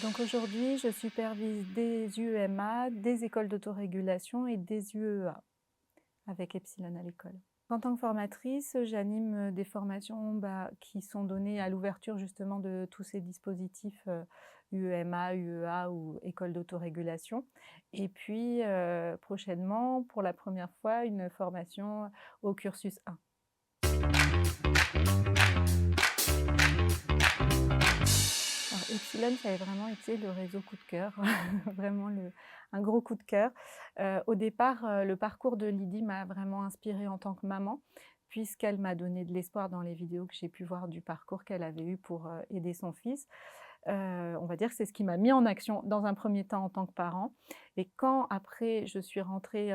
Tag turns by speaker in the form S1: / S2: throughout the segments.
S1: Donc aujourd'hui, je supervise des UEMA, des écoles d'autorégulation et des UEA avec Epsilon à l'école. En tant que formatrice, j'anime des formations qui sont données à l'ouverture justement de tous ces dispositifs UEMA, UEA ou école d'autorégulation. Et puis prochainement, pour la première fois, une formation au cursus 1. Alors Epsilon, ça a vraiment été le réseau coup de cœur, vraiment un gros coup de cœur. Au départ, le parcours de Lydie m'a vraiment inspirée en tant que maman, puisqu'elle m'a donné de l'espoir dans les vidéos que j'ai pu voir du parcours qu'elle avait eu pour aider son fils. On va dire que c'est ce qui m'a mis en action dans un premier temps en tant que parent. Et quand après je suis rentrée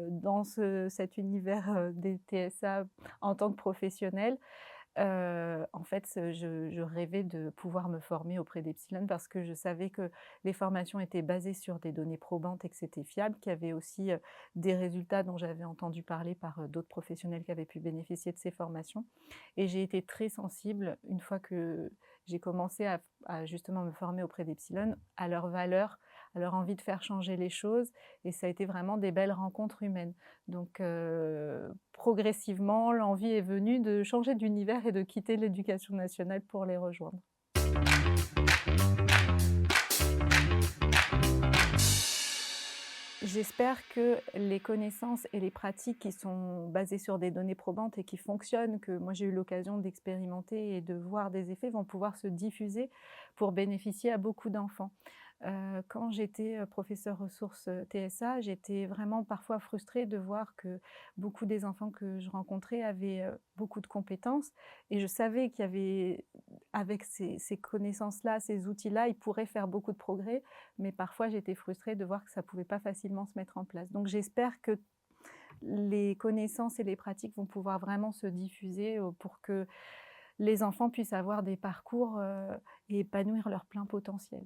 S1: dans cet univers des TSA en tant que professionnelle, en fait, je rêvais de pouvoir me former auprès d'Epsilon parce que je savais que les formations étaient basées sur des données probantes et que c'était fiable, qu'il y avait aussi, des résultats dont j'avais entendu parler par, d'autres professionnels qui avaient pu bénéficier de ces formations. Et j'ai été très sensible, une fois que j'ai commencé à justement me former auprès d'Epsilon, à leurs valeurs, à leur envie de faire changer les choses, et ça a été vraiment des belles rencontres humaines. Donc progressivement, l'envie est venue de changer d'univers et de quitter l'éducation nationale pour les rejoindre. J'espère que les connaissances et les pratiques qui sont basées sur des données probantes et qui fonctionnent, que moi j'ai eu l'occasion d'expérimenter et de voir des effets, vont pouvoir se diffuser pour bénéficier à beaucoup d'enfants. Quand j'étais, professeure ressources, TSA, j'étais vraiment parfois frustrée de voir que beaucoup des enfants que je rencontrais avaient, beaucoup de compétences, et je savais qu'il y avait, avec ces connaissances-là, ces outils-là, ils pourraient faire beaucoup de progrès, mais parfois j'étais frustrée de voir que ça ne pouvait pas facilement se mettre en place. Donc j'espère que les connaissances et les pratiques vont pouvoir vraiment se diffuser, pour que les enfants puissent avoir des parcours, et épanouir leur plein potentiel.